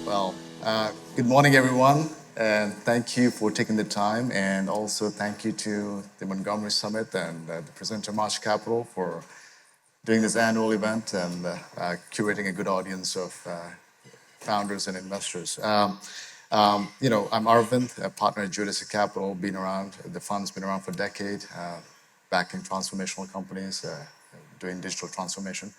Well, good morning, everyone, and thank you for taking the time. And also, thank you to the Montgomery Summit and the presenter March Capital for doing this annual event and curating a good audience of founders and investors. I'm Arvind, a partner at Judicial Capital, been around, the fund's been around for a decade, backing transformational companies, doing digital transformation.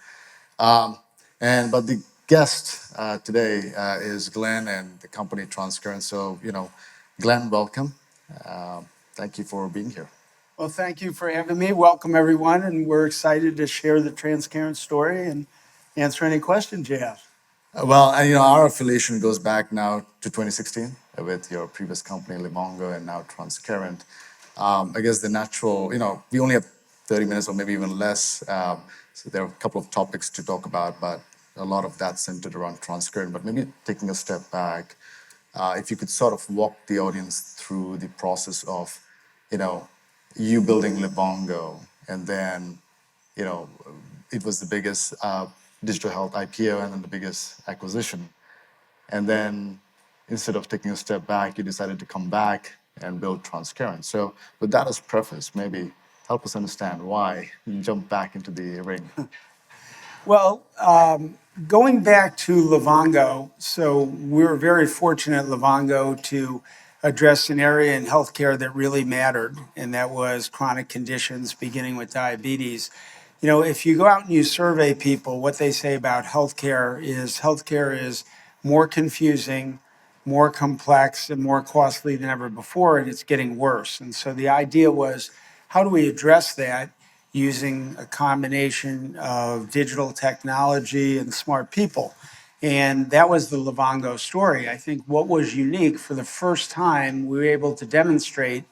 But the guest today is Glenn and the company Transcarent. So, Glenn, welcome. Thank you for being here. Well, thank you for having me. Welcome, everyone. And we're excited to share the Transcarent story and answer any questions you have. Our affiliation goes back now to 2016 with your previous company, Livongo, and now Transcarent. I guess the natural, we only have 30 minutes or maybe even less. So there are a couple of topics to talk about, but a lot of that centered around Transcarent. But maybe taking a step back, if you could sort of walk the audience through the process of, you know, you building Livongo, and then, you know, it was the biggest digital health IPO and then the biggest acquisition. And then instead of taking a step back, you decided to come back and build Transcarent. So with that as preface, maybe help us understand why you jumped back into the ring. Well, going back to Livongo, so we were very fortunate at Livongo to address an area in healthcare that really mattered, and that was chronic conditions, beginning with diabetes. If you go out and you survey people, what they say about healthcare is more confusing, more complex, and more costly than ever before, and it's getting worse. And so the idea was, how do we address that using a combination of digital technology and smart people? And that was the Livongo story. I think what was unique, for the first time, we were able to demonstrate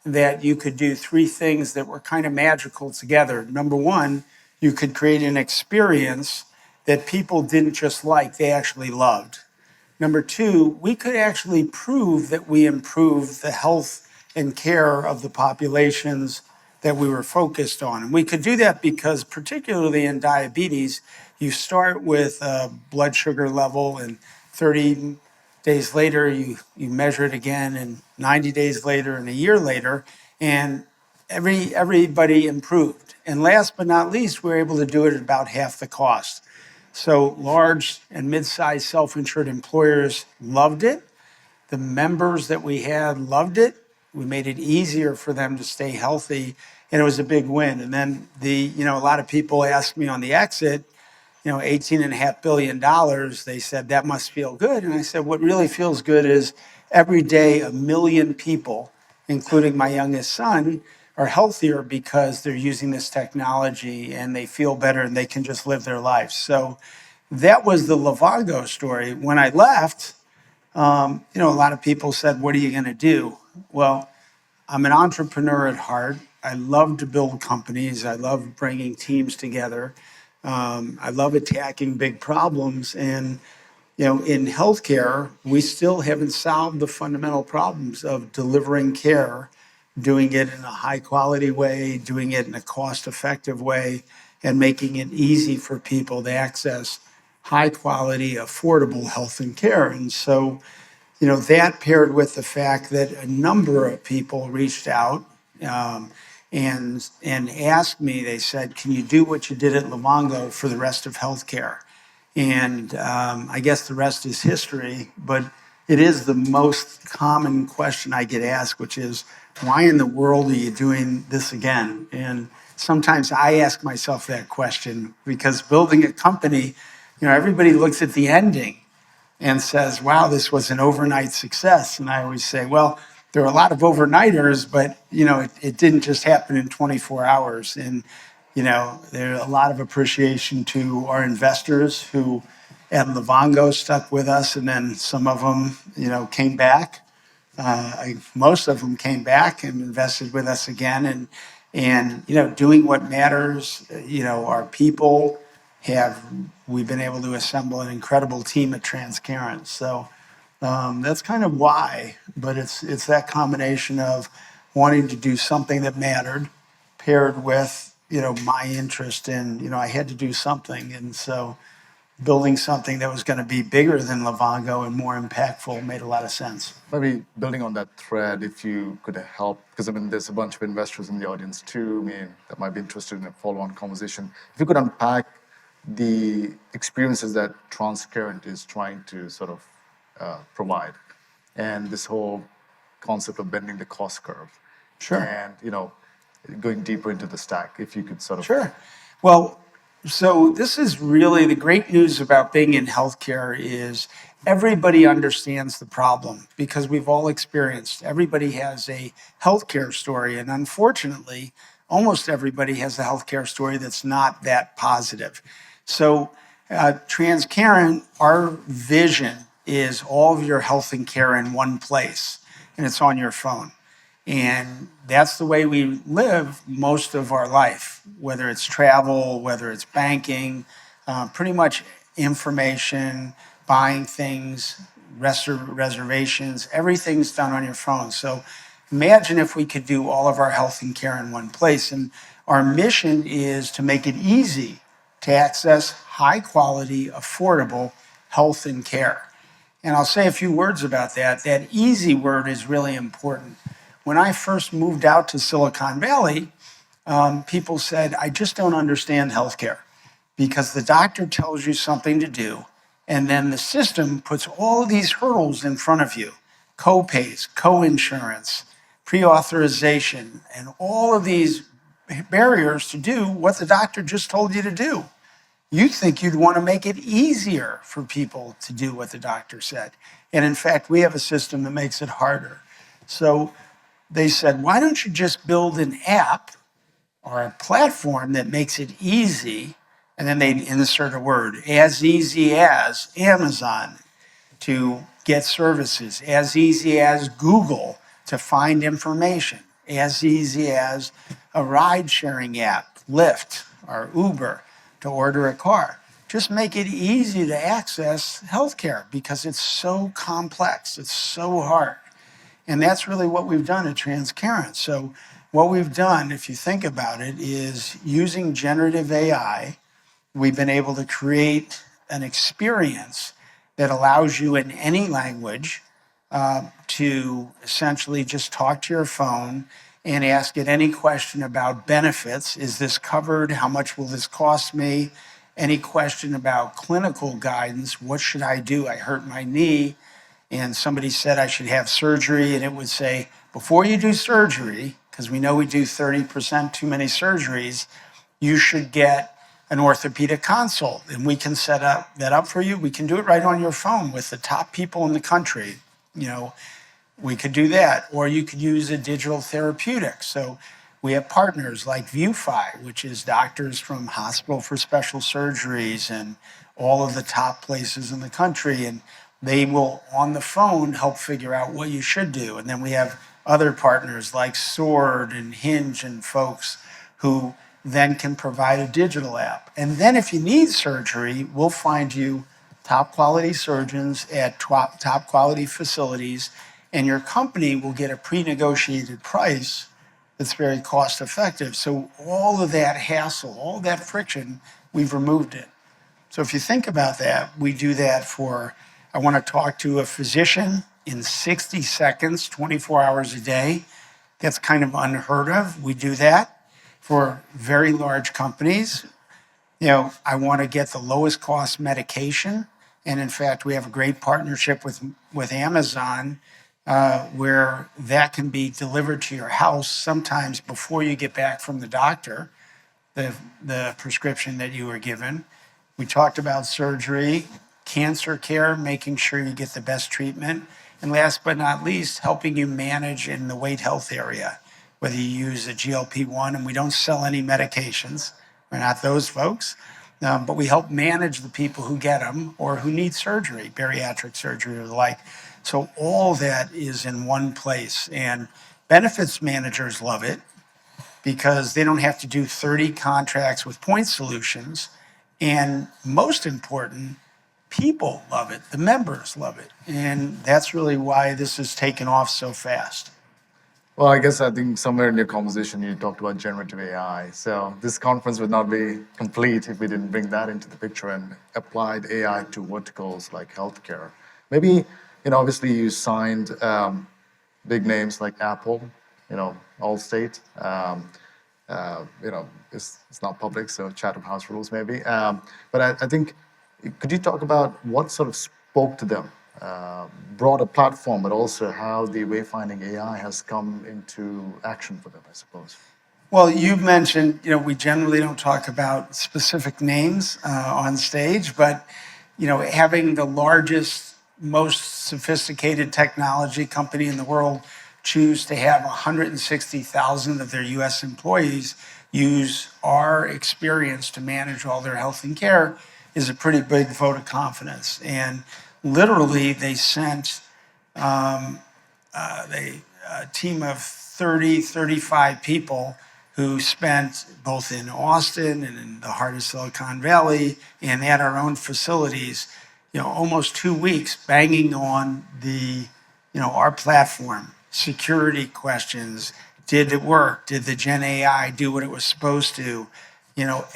that you could do three things that were kind of magical together. Number one, you could create an experience that people didn't just like, they actually loved. Number two, we could actually prove that we improved the health and care of the populations that we were focused on. And we could do that because, particularly in diabetes, you start with a blood sugar level, and 30 days later, you measure it again, and 90 days later, and a year later, and everybody improved. And last but not least, we were able to do it at about half the cost. So large and mid-sized self-insured employers loved it. The members that we had loved it. We made it easier for them to stay healthy, and it was a big win. And then a lot of people asked me on the exit, $18.5 billion, they said, that must feel good. And I said, what really feels good is every day 1 million people, including my youngest son, are healthier because they're using this technology and they feel better and they can just live their lives. So that was the Livongo story. When I left, a lot of people said, what are you going to do? Well, I'm an entrepreneur at heart. I love to build companies. I love bringing teams together. I love attacking big problems. And, in healthcare, we still haven't solved the fundamental problems of delivering care, doing it in a high quality way, doing it in a cost effective way, and making it easy for people to access high quality, affordable health and care. And so, that paired with the fact that a number of people reached out and asked me, they said, can you do what you did at Livongo for the rest of healthcare? And I guess the rest is history, but it is the most common question I get asked, which is, why in the world are you doing this again? And sometimes I ask myself that question because building a company, everybody looks at the ending and says, wow, this was an overnight success. And I always say, well, there are a lot of overnighters, but it didn't just happen in 24 hours. And there's a lot of appreciation to our investors who at Livongo stuck with us, and then some of them, came back. Most of them came back and invested with us again, and doing what matters. Our people we've been able to assemble an incredible team at Transcarent. So that's kind of why, but it's that combination of wanting to do something that mattered, paired with my interest in I had to do something, and so building something that was going to be bigger than Livongo and more impactful made a lot of sense. Maybe building on that thread, if you could help, because I mean, there's a bunch of investors in the audience too, I mean, that might be interested in a follow-on conversation. If you could unpack the experiences that Transcarent is trying to sort of provide, and this whole concept of bending the cost curve. Sure. And, going deeper into the stack, if you could sort of. Sure. Well, so this is really the great news about being in healthcare is everybody understands the problem because we've all experienced. Everybody has a healthcare story, and unfortunately, almost everybody has a healthcare story that's not that positive. So, Transcarent, our vision is all of your health and care in one place, and it's on your phone. And that's the way we live most of our life, whether it's travel, whether it's banking, pretty much information, buying things, reservations, everything's done on your phone. So imagine if we could do all of our health and care in one place. And our mission is to make it easy to access high quality, affordable health and care. And I'll say a few words about that. That easy word is really important. When I first moved out to Silicon Valley, people said, I just don't understand healthcare because the doctor tells you something to do, and then the system puts all of these hurdles in front of you, co-pays, co-insurance, pre-authorization, and all of these barriers to do what the doctor just told you to do. You'd think you'd want to make it easier for people to do what the doctor said. And in fact, we have a system that makes it harder. So they said, why don't you just build an app or a platform that makes it easy? And then they insert a word, as easy as Amazon to get services, as easy as Google to find information, as easy as a ride-sharing app, Lyft or Uber, to order a car. Just make it easy to access healthcare because it's so complex, it's so hard. And that's really what we've done at Transcarent. So what we've done, if you think about it, is using generative AI, we've been able to create an experience that allows you in any language to essentially just talk to your phone and ask it any question about benefits. Is this covered? How much will this cost me? Any question about clinical guidance. What should I do? I hurt my knee and somebody said I should have surgery, and it would say, before you do surgery, because we know we do 30% too many surgeries, you should get an orthopedic consult, and we can set that up for you. We can do it right on your phone with the top people in the country. We could do that, or you could use a digital therapeutic. So we have partners like ViewFi, which is doctors from Hospital for Special Surgeries and all of the top places in the country, and they will, on the phone, help figure out what you should do. And then we have other partners like Sword and Hinge and folks who then can provide a digital app. And then if you need surgery, we'll find you top quality surgeons at top quality facilities, and your company will get a pre-negotiated price that's very cost effective. So all of that hassle, all that friction, we've removed it. So if you think about that, we do that for, I want to talk to a physician in 60 seconds, 24 hours a day. That's kind of unheard of. We do that for very large companies. I want to get the lowest cost medication. And in fact, we have a great partnership with Amazon where that can be delivered to your house sometimes before you get back from the doctor, the prescription that you were given. We talked about surgery, cancer care, making sure you get the best treatment. And last but not least, helping you manage in the weight health area, whether you use a GLP-1, and we don't sell any medications. We're not those folks. But we help manage the people who get them or who need surgery, bariatric surgery or the like. So all that is in one place. And benefits managers love it because they don't have to do 30 contracts with point solutions. And most important, people love it. The members love it. And that's really why this has taken off so fast. Well, I think somewhere in your conversation you talked about generative AI. So this conference would not be complete if we didn't bring that into the picture and applied AI to verticals like healthcare. Maybe, obviously you signed big names like Apple, Allstate. It's not public, so Chatham House rules maybe. But I think, could you talk about what sort of spoke to them? Brought a platform, but also how the wayfinding AI has come into action for them, I suppose. Well, you mentioned, we generally don't talk about specific names on stage, but, having the largest, most sophisticated technology company in the world choose to have 160,000 of their US employees use our experience to manage all their health and care is a pretty big vote of confidence. And literally, they sent a team of 30, 35 people who spent both in Austin and in the heart of Silicon Valley and at our own facilities, almost 2 weeks banging on our platform, security questions. Did it work? Did the Gen AI do what it was supposed to?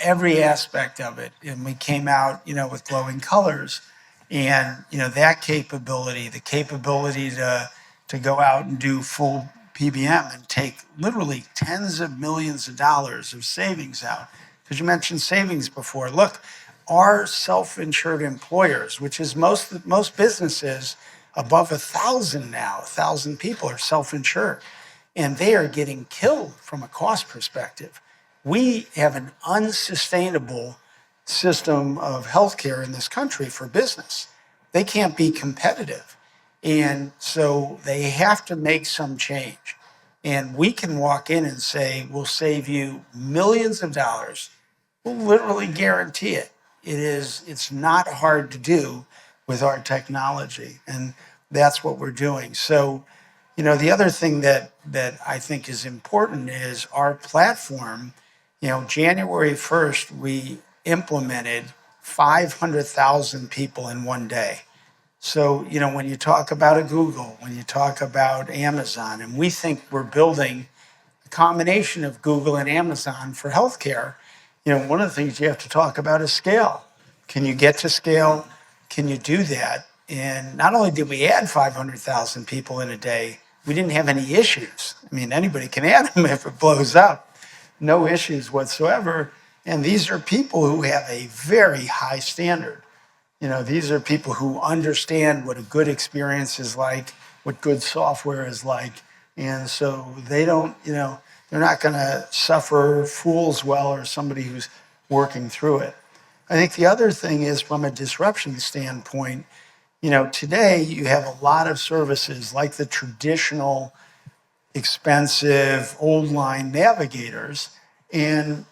Every aspect of it. And we came out, with glowing colors. And, that capability, the capability to go out and do full PBM and take literally tens of millions of dollars of savings out. Because you mentioned savings before. Look, our self-insured employers, which is most businesses above 1,000 now, 1,000 people are self-insured, and they are getting killed from a cost perspective. We have an unsustainable system of healthcare in this country for business. They can't be competitive. And so they have to make some change. And we can walk in and say, we'll save you millions of dollars. We'll literally guarantee it. It's not hard to do with our technology. And that's what we're doing. So, the other thing that I think is important is our platform. January 1st, we implemented 500,000 people in one day. So, when you talk about a Google, when you talk about Amazon, and we think we're building a combination of Google and Amazon for healthcare, one of the things you have to talk about is scale. Can you get to scale? Can you do that? And not only did we add 500,000 people in a day, we didn't have any issues. I mean, anybody can add them if it blows up. No issues whatsoever. And these are people who have a very high standard. These are people who understand what a good experience is like, what good software is like. And so they don't, they're not going to suffer fools well or somebody who's working through it. I think the other thing is from a disruption standpoint, today you have a lot of services like the traditional expensive old line navigators. And,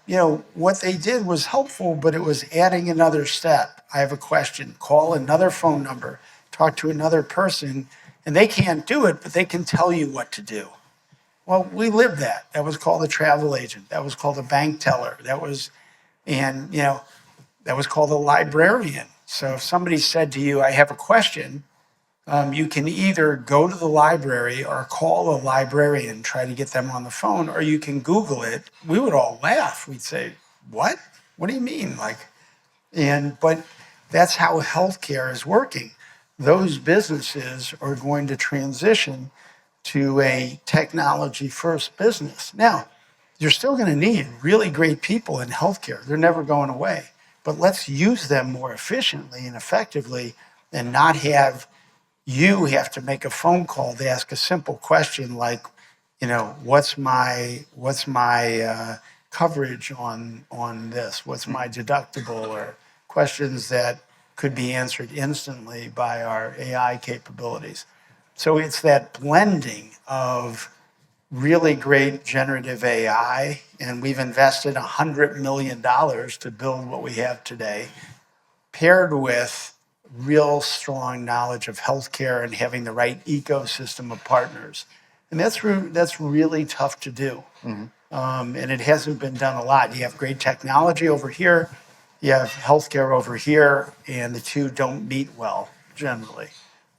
what they did was helpful, but it was adding another step. I have a question, call another phone number, talk to another person, and they can't do it, but they can tell you what to do. Well, we lived that. That was called a travel agent. That was called a bank teller. That was called a librarian. So if somebody said to you, I have a question, you can either go to the library or call a librarian, try to get them on the phone, or you can Google it. We would all laugh. We'd say, what? What do you mean? But that's how healthcare is working. Those businesses are going to transition to a technology first business. Now, you're still going to need really great people in healthcare. They're never going away. But let's use them more efficiently and effectively and not have you have to make a phone call to ask a simple question like, what's my coverage on this? What's my deductible? Or questions that could be answered instantly by our AI capabilities. So it's that blending of really great generative AI, and we've invested $100 million to build what we have today, paired with real strong knowledge of healthcare and having the right ecosystem of partners. And that's really tough to do. And it hasn't been done a lot. You have great technology over here, you have healthcare over here, and the two don't meet well generally.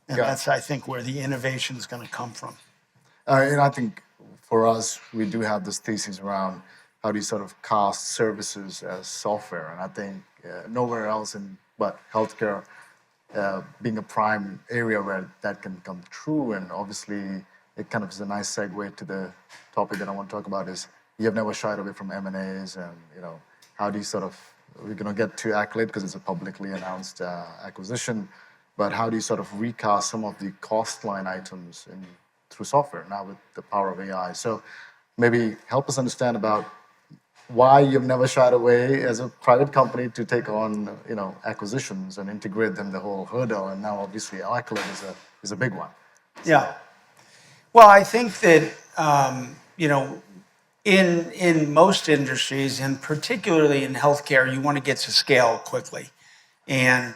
And that's, I think, where the innovation is going to come from. And I think for us, we do have this thesis around how do you sort of cast services as software, and I think nowhere else in but healthcare being a prime area where that can come true. And obviously, it kind of is a nice segue to the topic that I want to talk about is you have never shied away from M&As, and how do you sort of we're going to get to Accolade because it's a publicly announced acquisition, but how do you sort of recast some of the cost line items through software now with the power of AI? So maybe help us understand about why you've never shied away as a private company to take on acquisitions and integrate them the whole hurdle, and now obviously Accolade is a big one. Yeah. Well, I think that in most industries, and particularly in healthcare, you want to get to scale quickly, and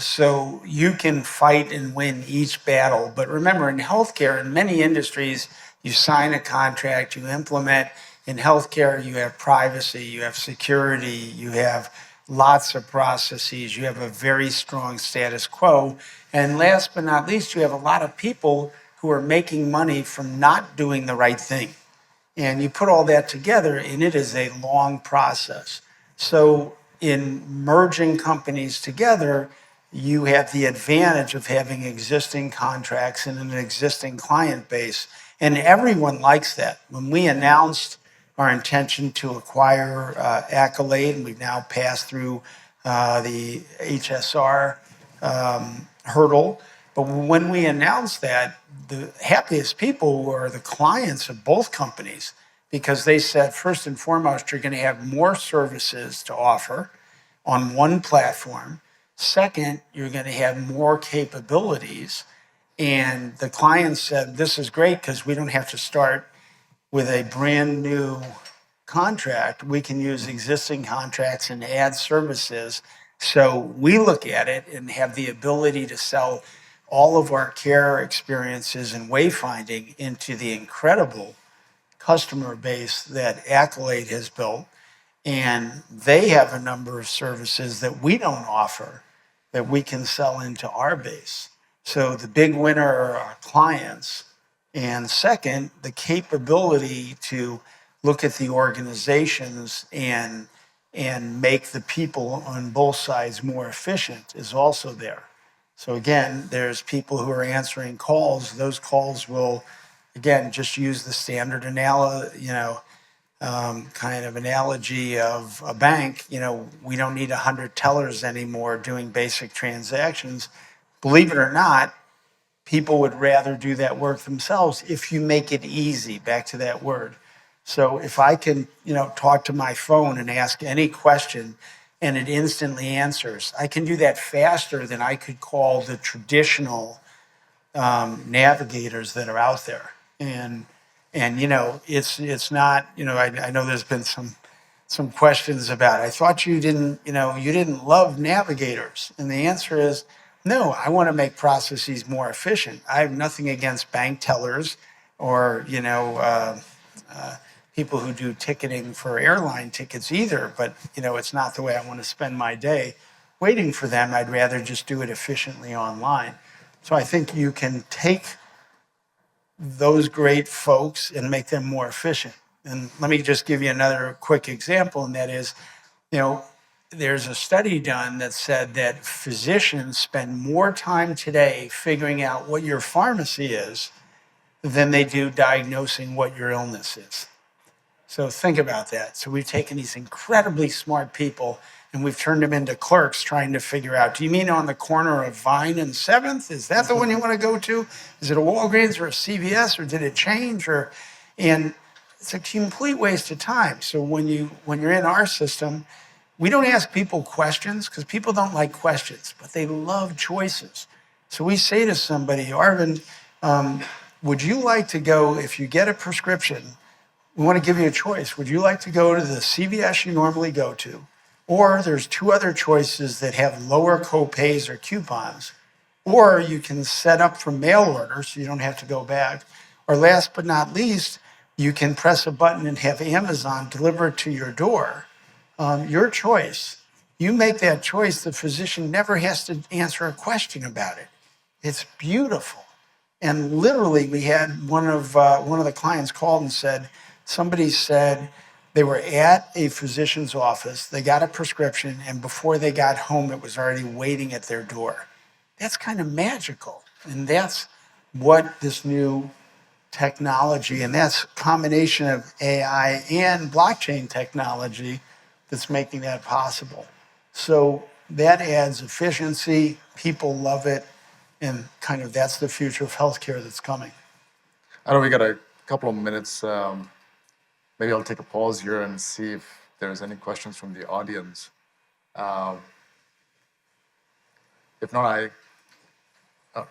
so you can fight and win each battle. But remember, in healthcare, in many industries, you sign a contract, you implement. In healthcare, you have privacy, you have security, you have lots of processes, you have a very strong status quo. And last but not least, you have a lot of people who are making money from not doing the right thing. And you put all that together, and it is a long process. So in merging companies together, you have the advantage of having existing contracts and an existing client base. And everyone likes that. When we announced our intention to acquire Accolade, and we've now passed through the HSR hurdle. But when we announced that, the happiest people were the clients of both companies, because they said, first and foremost, you're going to have more services to offer on one platform. Second, you're going to have more capabilities. And the clients said, this is great because we don't have to start with a brand new contract. We can use existing contracts and add services. So we look at it and have the ability to sell all of our care experiences and wayfinding into the incredible customer base that Accolade has built. And they have a number of services that we don't offer that we can sell into our base. So the big winner are our clients. And second, the capability to look at the organizations and make the people on both sides more efficient is also there. So again, there's people who are answering calls. Those calls will, again, just use the standard kind of analogy of a bank. We don't need 100 tellers anymore doing basic transactions. Believe it or not, people would rather do that work themselves if you make it easy, back to that word. So if I can, talk to my phone and ask any question and it instantly answers, I can do that faster than I could call the traditional navigators that are out there. And it's not, I know there's been some questions about it. I thought you didn't love navigators. And the answer is, no, I want to make processes more efficient. I have nothing against bank tellers or, people who do ticketing for airline tickets either, but, it's not the way I want to spend my day waiting for them. I'd rather just do it efficiently online. So I think you can take those great folks and make them more efficient. And let me just give you another quick example, and that is, there's a study done that said that physicians spend more time today figuring out what your pharmacy is than they do diagnosing what your illness is. So think about that. So we've taken these incredibly smart people and we've turned them into clerks trying to figure out, do you mean on the corner of Vine and 7th? Is that the one you want to go to? Is it a Walgreens or a CVS, or did it change? And it's a complete waste of time. So when you're in our system, we don't ask people questions because people don't like questions, but they love choices. So we say to somebody, Arvind, would you like to go, if you get a prescription, we want to give you a choice. Would you like to go to the CVS you normally go to? Or there's 2 other choices that have lower co-pays or coupons. Or you can set up for mail order so you don't have to go back. Or last but not least, you can press a button and have Amazon deliver it to your door. Your choice. You make that choice. The physician never has to answer a question about it. It's beautiful. And literally, we had one of the clients called and said, somebody said they were at a physician's office, they got a prescription, and before they got home, it was already waiting at their door. That's kind of magical. And that's what this new technology, and that's a combination of AI and blockchain technology that's making that possible. So that adds efficiency, people love it, and kind of that's the future of healthcare that's coming. I know we got a couple of minutes. Maybe I'll take a pause here and see if there's any questions from the audience. Uh, if not, oh, I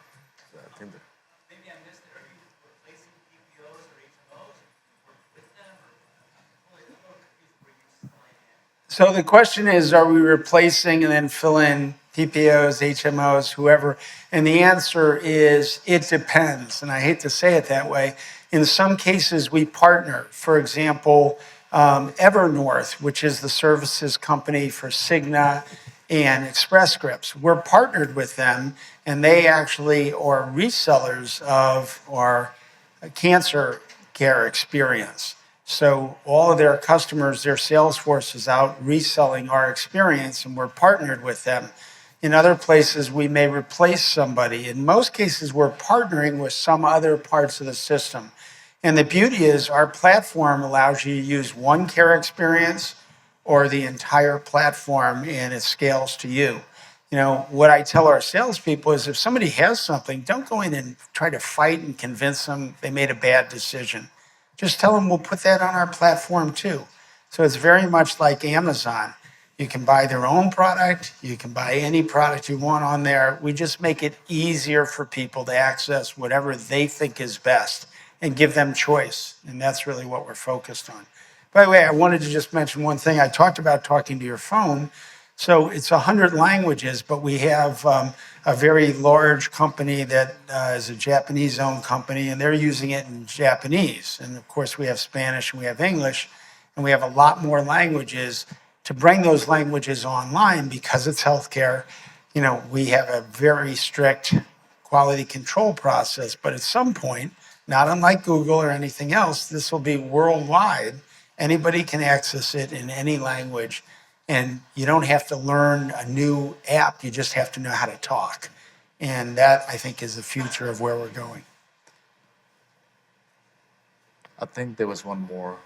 think that, Maybe I missed it. Are you replacing PPOs or HMOs with them, or where you slide in? So the question is, are we replacing and then fill in PPOs, HMOs, whoever? And the answer is, it depends. And I hate to say it that way. In some cases, we partner. For example, Evernorth, which is the services company for Cigna and Express Scripts. We're partnered with them, and they actually are resellers of our cancer care experience. So all of their customers, their sales force is out reselling our experience, and we're partnered with them. In other places, we may replace somebody. In most cases, we're partnering with some other parts of the system. And the beauty is our platform allows you to use one care experience or the entire platform, and it scales to you. You know, what I tell our salespeople is if somebody has something, don't go in and try to fight and convince them they made a bad decision. Just tell them we'll put that on our platform too. So it's very much like Amazon. You can buy their own product. You can buy any product you want on there. We just make it easier for people to access whatever they think is best and give them choice. And that's really what we're focused on. By the way, I wanted to just mention one thing. I talked about talking to your phone. So it's 100 languages, but we have a very large company that is a Japanese-owned company, and they're using it in Japanese. And of course, we have Spanish and we have English, and we have a lot more languages. To bring those languages online, because it's healthcare, you know, we have a very strict quality control process. But at some point, not unlike Google or anything else, this will be worldwide. Anybody can access it in any language. And you don't have to learn a new app, you just have to know how to talk. And that, I think, is the future of where we're going. I think there was one more.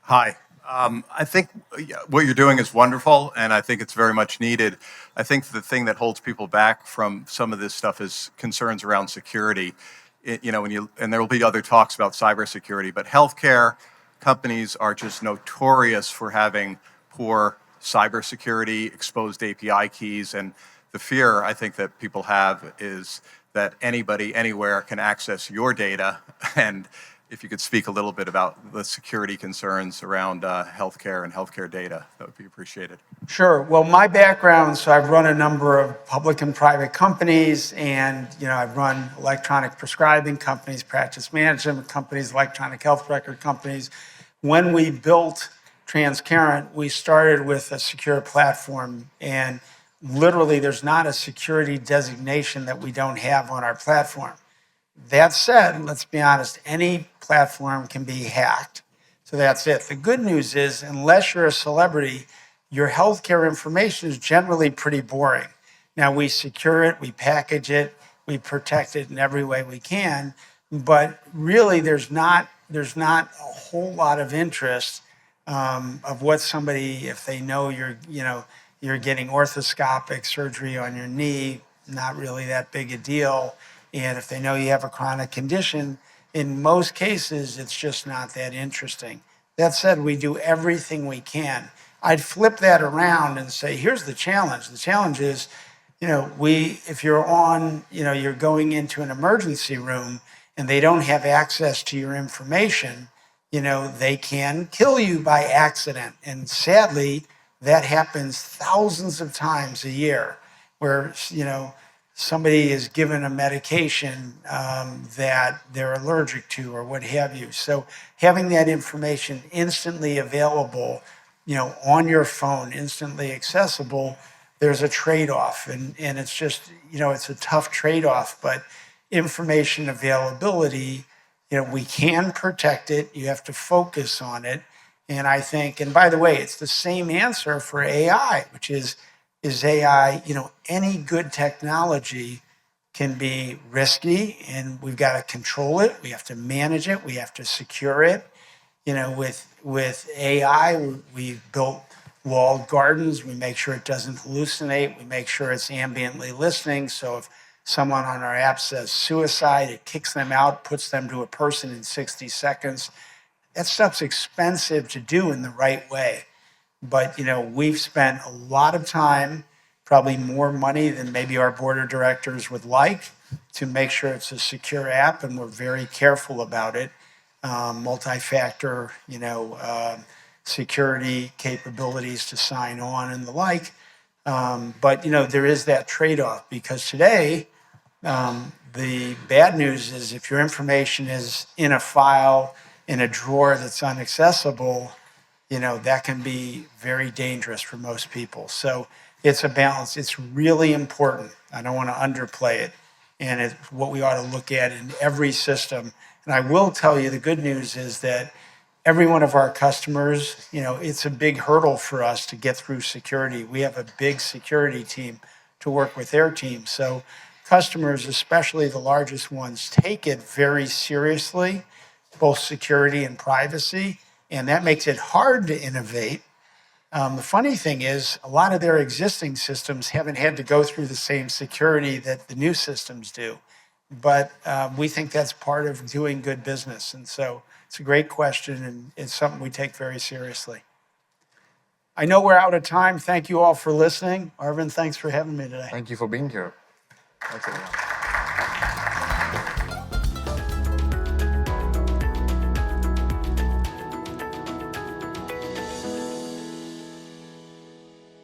Hi. I think what you're doing is wonderful, and I think it's very much needed. I think the thing that holds people back from some of this stuff is concerns around security. And there will be other talks about cybersecurity, but healthcare companies are just notorious for having poor cybersecurity, exposed API keys, and the fear I think that people have is that anybody, anywhere can access your data. And if you could speak a little bit about the security concerns around healthcare and healthcare data, that would be appreciated. Sure. Well, my background, so I've run a number of public and private companies, and I've run electronic prescribing companies, practice management companies, electronic health record companies. When we built Transcarent, we started with a secure platform, and literally there's not a security designation that we don't have on our platform. That said, let's be honest, any platform can be hacked. So that's it. The good news is, unless you're a celebrity, your healthcare information is generally pretty boring. Now, we secure it, we package it, we protect it in every way we can, but really there's not a whole lot of interest of what somebody, if they know you're getting orthoscopic surgery on your knee, not really that big a deal. And if they know you have a chronic condition, in most cases, it's just not that interesting. That said, we do everything we can. I'd flip that around and say, here's the challenge. The challenge is, if you're going into an emergency room and they don't have access to your information, they can kill you by accident. And sadly, that happens thousands of times a year where, somebody is given a medication that they're allergic to or what have you. So having that information instantly available, on your phone, instantly accessible there's a trade-off, and it's just, it's a tough trade-off, but information availability, we can protect it. You have to focus on it. And I think, and by the way, it's the same answer for AI, which is AI, any good technology can be risky, and we've got to control it. We have to manage it. We have to secure it. With AI, we've built walled gardens. We make sure it doesn't hallucinate. We make sure it's ambiently listening. So if someone on our app says suicide, it kicks them out, puts them to a person in 60 seconds. That stuff's expensive to do in the right way. But, we've spent a lot of time, probably more money than maybe our board of directors would like, to make sure it's a secure app, and we're very careful about it. Multi-factor, security capabilities to sign on and the like. But, there is that trade-off, because today, the bad news is if your information is in a file, in a drawer that's inaccessible, that can be very dangerous for most people. So it's a balance. It's really important. I don't want to underplay it. And it's what we ought to look at in every system. And I will tell you, the good news is that every one of our customers, it's a big hurdle for us to get through security. We have a big security team to work with their team. So customers, especially the largest ones, take it very seriously, both security and privacy, and that makes it hard to innovate. The funny thing is, a lot of their existing systems haven't had to go through the same security that the new systems do. But we think that's part of doing good business. And so it's a great question, and it's something we take very seriously. I know we're out of time. Thank you all for listening. Arvind, thanks for having me today. Thank you for being here. Thanks, everyone.